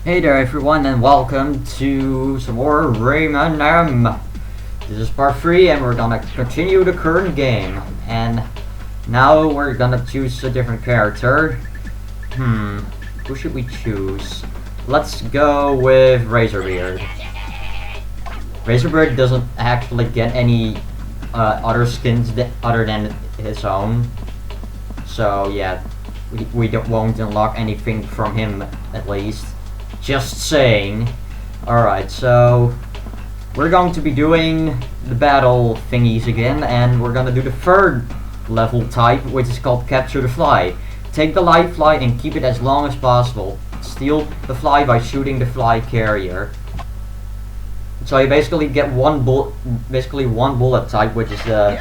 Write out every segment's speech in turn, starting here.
Hey there everyone and welcome to some more Rayman. This is part 3 and we're gonna continue the current game. And now we're gonna choose a different character. Who should we choose? Let's go with Razorbeard. Razorbeard doesn't actually get any other skins other than his own. So yeah, we won't unlock anything from him at least. Just saying. Alright, so we're going to be doing the battle thingies again, and we're gonna do the third level type, which is called Capture the Fly. Take the live fly and keep it as long as possible. Steal the fly by shooting the fly carrier. So you basically get one bullet type, which is the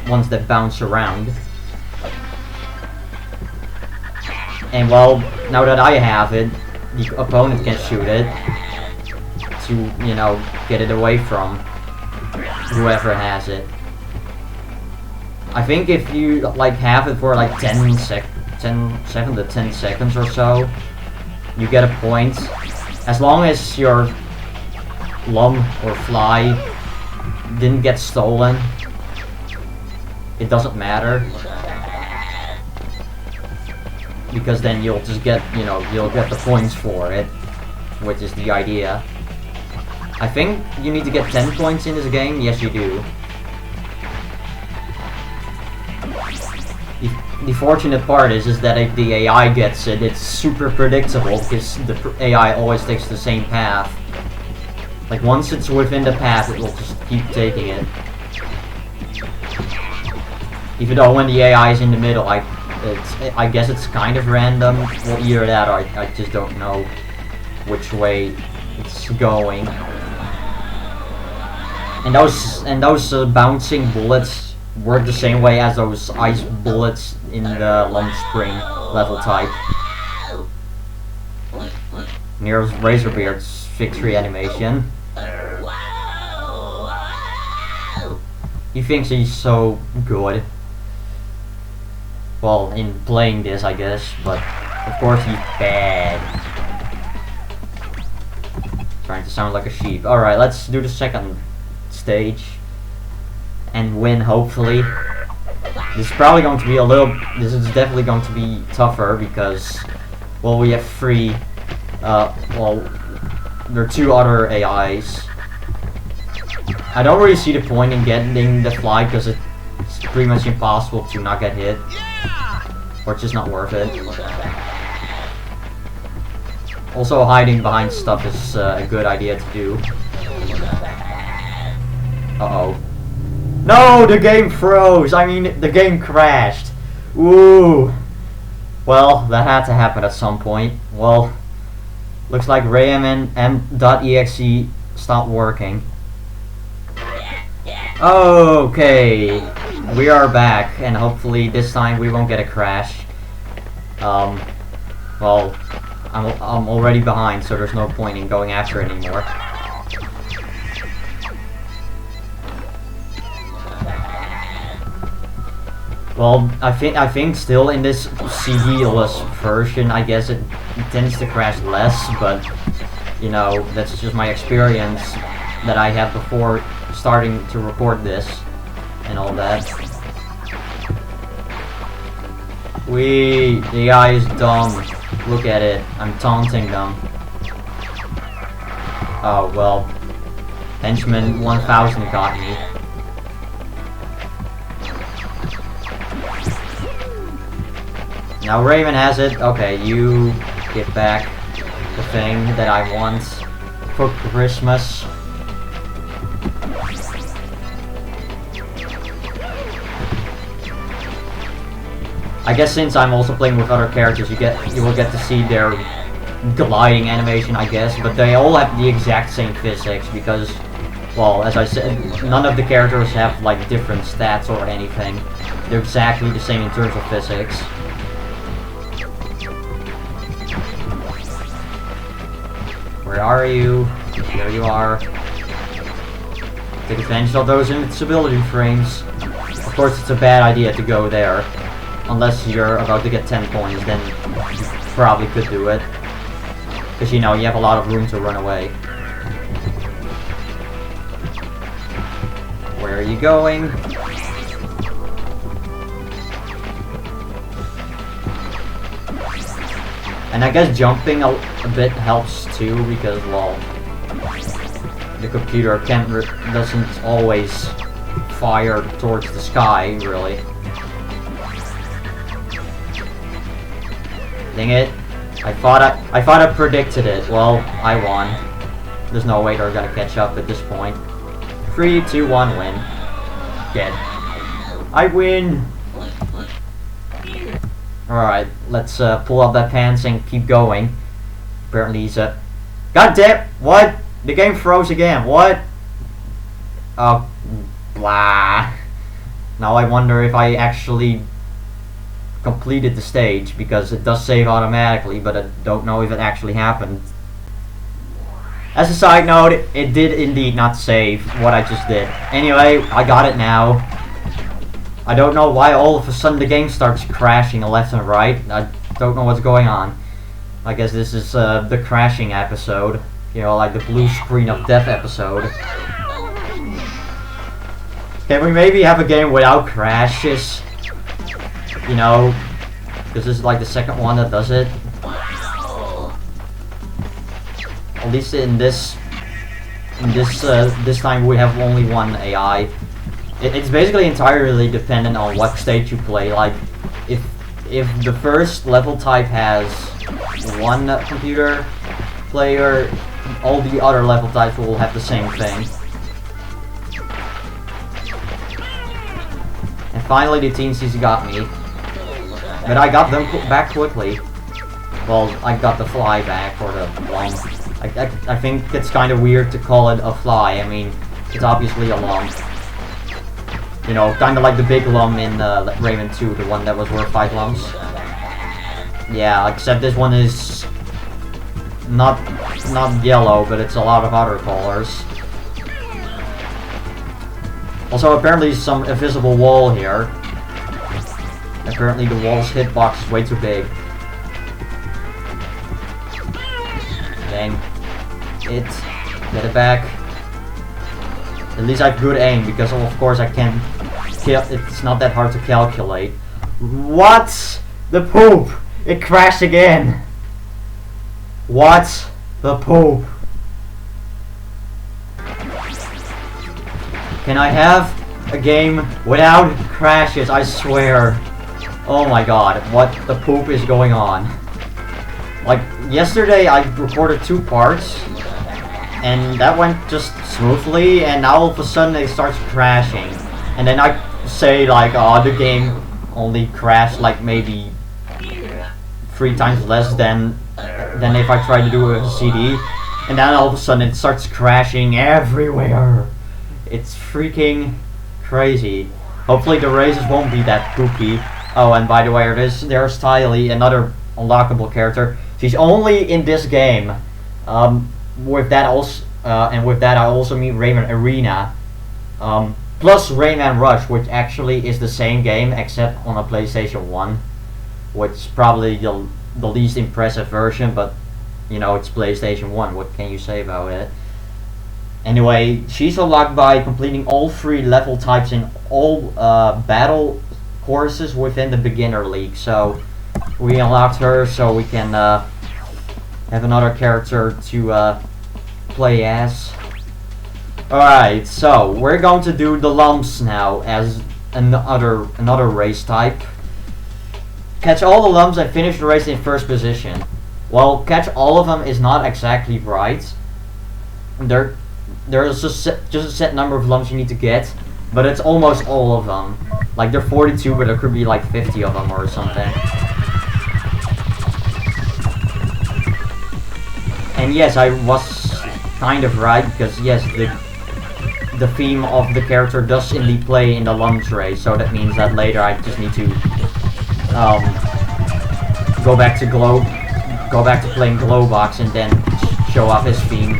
ones that bounce around. And well, now that I have it, the opponent can shoot it to, you know, get it away from whoever has it. I think if you like have it for like 7 to 10 seconds or so, you get a point. As long as your lump or fly didn't get stolen, it doesn't matter. Because then you'll just get, you'll get the points for it, which is the idea. I think you need to get 10 points in this game. Yes, you do. The fortunate part is that if the AI gets it, it's super predictable because the AI always takes the same path. Like once it's within the path, it will just keep taking it. Even though when the AI is in the middle, I guess it's kind of random. Well, either that or I just don't know which way it's going. And those bouncing bullets work the same way as those ice bullets in the Lump Spring level type. Here's Razorbeard's victory animation. He thinks he's so good. Well, in playing this, I guess, but of course he's bad. Trying to sound like a sheep. Alright, let's do the second stage and win, hopefully. This is probably going to be this is definitely going to be tougher because, well, we have three, well, there are 2 other AIs. I don't really see the point in getting the fly because it's pretty much impossible to not get hit. Or it's just not worth it. Also, hiding behind stuff is a good idea to do. Uh-oh. No! The game froze! I mean, the game crashed. Ooh. Well, that had to happen at some point. Well, looks like RaymanM.exe stopped working. Okay. We are back, and hopefully this time we won't get a crash. Well, I'm already behind, so there's no point in going after it anymore. Well, I think still in this CD-less version, I guess it tends to crash less, but you know, that's just my experience that I had before starting to record this. And all that. The AI is dumb. Look at it. I'm taunting them. Oh, well. Henchman 1000 got me. Now Rayman has it. Okay, you get back the thing that I want for Christmas. I guess since I'm also playing with other characters, you will get to see their gliding animation, I guess, but they all have the exact same physics because, well, as I said, none of the characters have like different stats or anything. They're exactly the same in terms of physics. Where are you? There you are. Take advantage of those invincibility frames. Of course, it's a bad idea to go there. Unless you're about to get 10 points, then you probably could do it. Because you know, you have a lot of room to run away. Where are you going? And I guess jumping a bit helps too, because, well, the computer doesn't always fire towards the sky, really. Dang it. I thought I predicted it. Well, I won. There's no way they're gonna catch up at this point. 3, 2, 1, win. Dead. I win! Alright, let's pull up that pants and keep going. Apparently he's God damn! What? The game froze again. What? Oh, blah. Now I wonder if I actually completed the stage, because it does save automatically, but I don't know if it actually happened. As a side note, it did indeed not save what I just did. Anyway, I got it now. I don't know why all of a sudden the game starts crashing left and right. I don't know what's going on. I guess this is the crashing episode. You know, like the blue screen of death episode. Can we maybe have a game without crashes? You know, because this is like the second one that does it. At least in this time we have only one AI. It's basically entirely dependent on what stage you play. Like, if the first level type has one computer player, all the other level types will have the same thing. And finally the teamsies got me. But I got them back quickly. Well, I got the fly back, or the lump. I think it's kind of weird to call it a fly. I mean, it's obviously a lump. You know, kind of like the big lump in Rayman 2, the one that was worth 5 lumps. Yeah, except this one is not yellow, but it's a lot of other colors. Also, apparently some invisible wall here. Apparently the wall's hitbox is way too big. Dang. Get it back. At least I have good aim, because of course I can it's not that hard to calculate. What? The poop! It crashed again! What? The poop! Can I have a game without crashes? I swear. Oh my god, what the poop is going on? Like, yesterday I recorded 2 parts, and that went just smoothly, and now all of a sudden it starts crashing. And then I say like, oh, the game only crashed like maybe 3 times less than if I tried to do a CD. And then all of a sudden it starts crashing everywhere. It's freaking crazy. Hopefully the races won't be that poopy. Oh, and by the way, there's Tylee, another unlockable character. She's only in this game. With that also, and with that I also mean Rayman Arena. Plus Rayman Rush, which actually is the same game except on a PlayStation 1. Which is probably the least impressive version, but you know, it's PlayStation 1. What can you say about it? Anyway, she's unlocked by completing all 3 level types in all battle courses within the beginner league. So we unlocked her so we can have another character to play as. Alright, so we're going to do the lumps now as another race type. Catch all the lumps and finish the race in first position. Well, catch all of them is not exactly right. There's just a set number of lumps you need to get, but it's almost all of them. Like, there are 42, but there could be like 50 of them or something. And yes, I was kind of right, because yes, the theme of the character does indeed play in the lumps race, so that means that later I just need to go back to playing Glowbox and then show off his theme.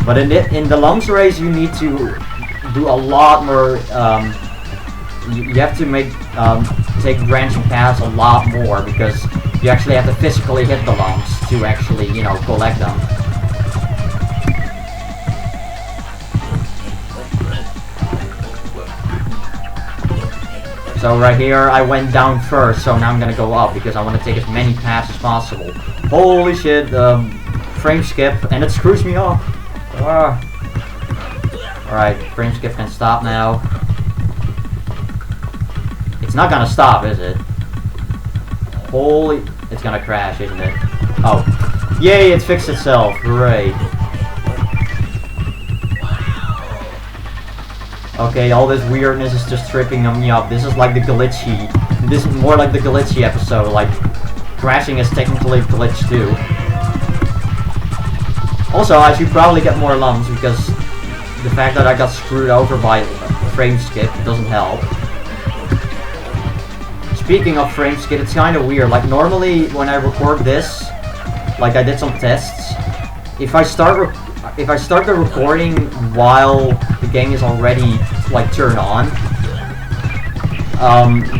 But in the lumps race, you need to do a lot more. You have to make take branching paths a lot more because you actually have to physically hit the lumps to actually, you know, collect them. So right here, I went down first, so now I'm gonna go up because I want to take as many paths as possible. Holy shit, frame skip, and it screws me up. Alright, frame skip can stop now. It's not gonna stop, is it? Holy... It's gonna crash, isn't it? Oh. Yay, it fixed itself. Great. Okay, all this weirdness is just tripping me up. This is like the glitchy... This is more like the glitchy episode. Like, crashing is technically glitch too. Also, I should probably get more lumps because the fact that I got screwed over by frame skip doesn't help. Speaking of frame skip, it's kind of weird. Like, normally when I record this, like I did some tests, if I start the recording while the game is already like turned on,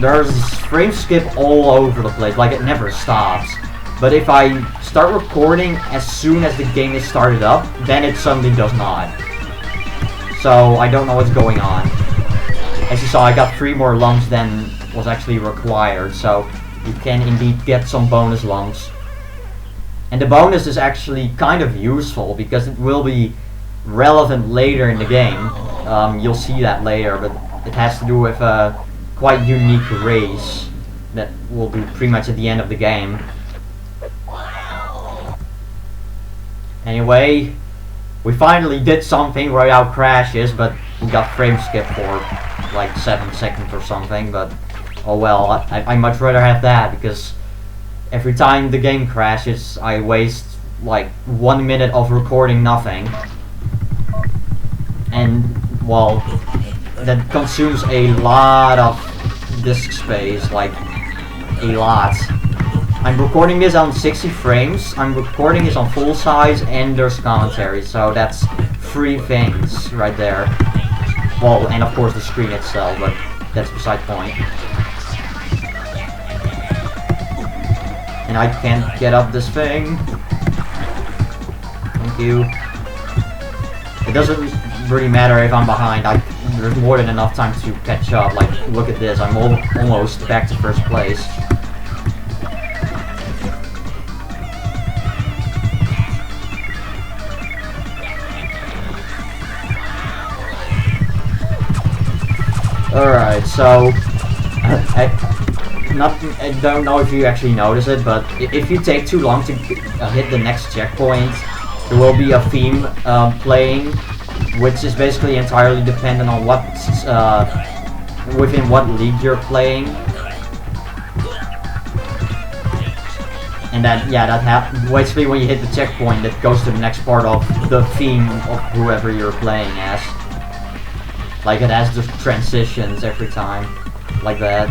there's frame skip all over the place. Like, it never stops. But if I start recording as soon as the game is started up, then it suddenly does not. So I don't know what's going on. As you saw, I got 3 more lumps than was actually required, so you can indeed get some bonus lumps. And the bonus is actually kind of useful because it will be relevant later in the game. You'll see that later, but it has to do with a quite unique race that will be pretty much at the end of the game. Anyway, we finally did something without crashes, but we got frame skip for like 7 seconds or something, but oh well, I much rather have that because every time the game crashes I waste like 1 minute of recording nothing, and well, that consumes a lot of disk space, like a lot. I'm recording this on 60 frames, I'm recording this on full size, and there's commentary, so that's 3 things right there. Well, and of course the screen itself, but that's beside the point. And I can't get up this thing. Thank you. It doesn't really matter if I'm behind, there's more than enough time to catch up. Like, look at this, I'm almost back to first place. Alright, so I don't know if you actually notice it, but if you take too long to hit the next checkpoint, there will be a theme playing, which is basically entirely dependent on what within what league you're playing. And that happens basically when you hit the checkpoint. That goes to the next part of the theme of whoever you're playing as. Like, it has just transitions every time, like that.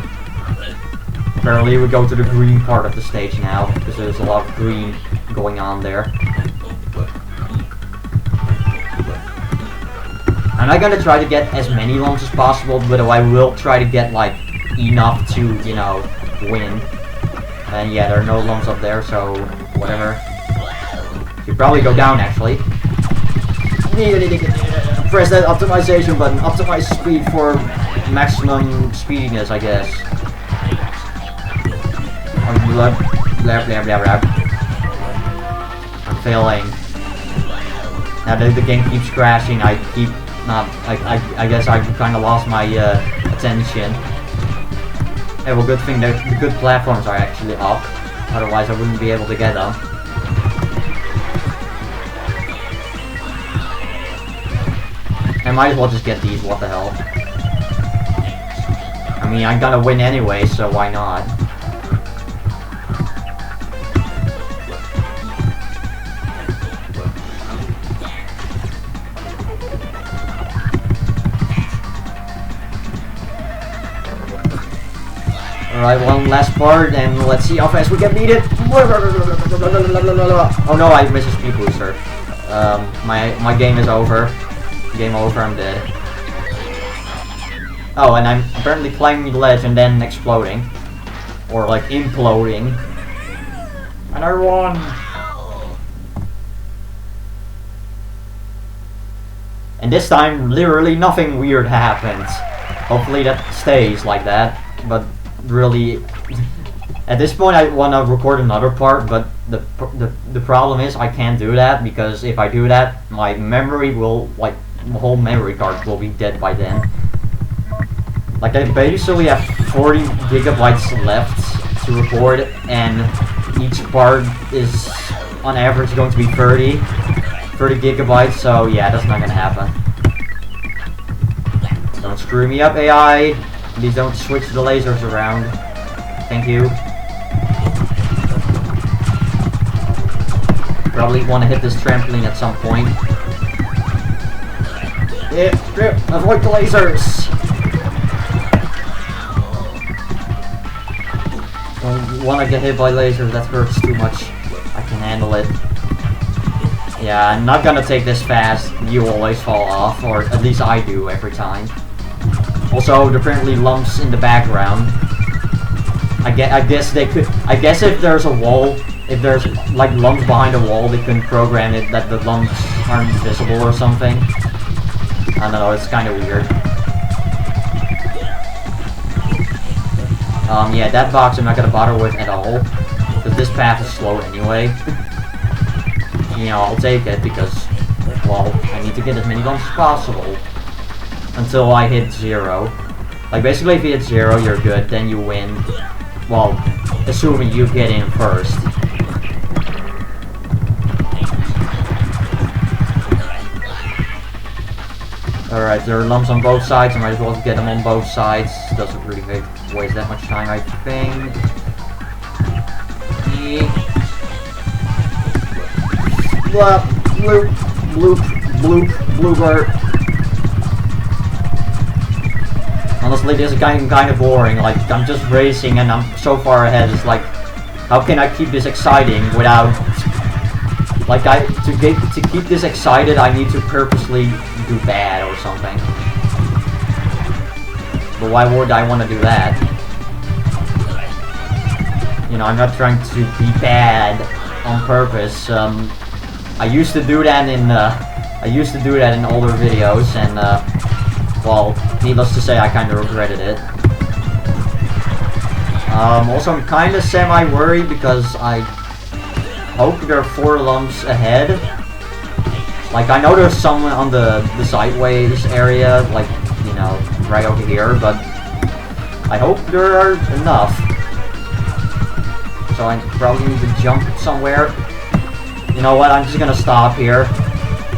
Apparently we go to the green part of the stage now, because there's a lot of green going on there. I'm not gonna try to get as many lumps as possible, but I will try to get, like, enough to, you know, win. And yeah, there are no lumps up there, so whatever. You probably go down, actually. Press that optimization button. Optimize speed for maximum speediness, I guess. I'm failing. Now that the game keeps crashing, I keep not. I guess I kind of lost my attention. Hey, well, good thing that the good platforms are actually up. Otherwise, I wouldn't be able to get them. I might as well just get these, what the hell. I mean, I'm gonna win anyway, so why not? Alright, one last part, and let's see how fast we can beat it! Oh no, I missed a speed booster. My game is over. Game over, I'm dead. Oh, and I'm apparently climbing the ledge and then exploding. or like imploding. Another one. And this time, literally nothing weird happens. Hopefully that stays like that. But really, at this point, I want to record another part. But the problem is I can't do that because if I do that, my memory will the whole memory card will be dead by then. Like I basically have 40 gigabytes left to record, and each part is on average going to be 30 gigabytes, so yeah, that's not gonna happen. Don't screw me up, AI. Please don't switch the lasers around. Thank you. Probably want to hit this trampoline at some point. Yeah, avoid the lasers. Don't want to get hit by lasers, that hurts too much. I can handle it. Yeah, I'm not gonna take this fast. You always fall off, or at least I do every time. Also, there are apparently lumps in the background. I guess they could. I guess if there's a wall, if there's like lumps behind a wall, they can program it that the lumps aren't visible or something. I don't know. It's kind of weird. Yeah, that box I'm not gonna bother with at all, because this path is slow anyway. You know, I'll take it because, well, I need to get as many lumps as possible until I hit 0. Like, basically, if you hit 0, you're good, then you win. Well, assuming you get in first. Alright, there are lumps on both sides, I might as well get them on both sides. Doesn't really waste that much time, I think. Blah, bloop, bloop, bloop, blooper. Honestly, this is kind of boring. Like, I'm just racing and I'm so far ahead. It's like, how can I keep this exciting without... Like, to keep this excited, I need to purposely do bad or something. But why would I want to do that? You know, I'm not trying to be bad on purpose. I used to do that in older videos, and well, needless to say, I kind of regretted it. Also, I'm kind of semi-worried because I hope there are 4 lumps ahead. Like, I know there's some on the sideways area, like, you know, right over here, but I hope there are enough. So I probably need to jump somewhere. You know what, I'm just gonna stop here.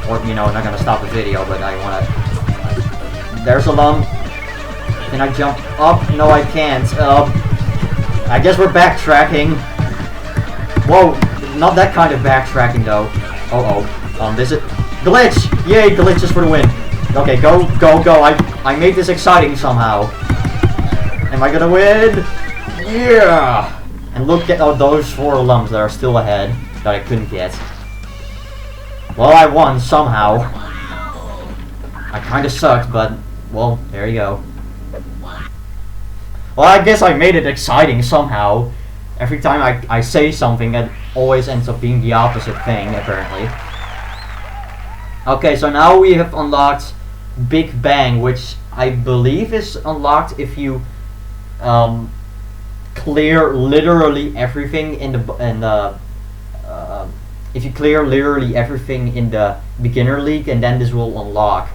Or, you know, not gonna stop the video, but I wanna... There's a lump. Can I jump up? No, I can't. I guess we're backtracking. Whoa, not that kind of backtracking, though. Is it... Glitch! Yay, glitches for the win. Okay, go, go, go. I made this exciting somehow. Am I gonna win? Yeah! And look at those 4 lumps that are still ahead that I couldn't get. Well, I won somehow. I kinda sucked, but, well, there you go. Well, I guess I made it exciting somehow. Every time I say something, it always ends up being the opposite thing, apparently. Okay, so now we have unlocked Big Bang, which I believe is unlocked if you clear literally everything in the if you clear literally everything in the beginner league, and then this will unlock.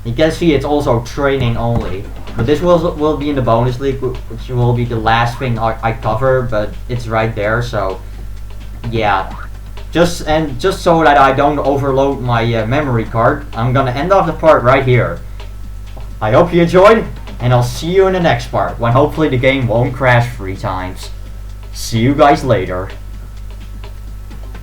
You can see it's also training only, but this will be in the bonus league, which will be the last thing I cover, but it's right there. So yeah, just so that I don't overload my memory card, I'm gonna end off the part right here. I hope you enjoyed, and I'll see you in the next part, when hopefully the game won't crash 3 times. See you guys later.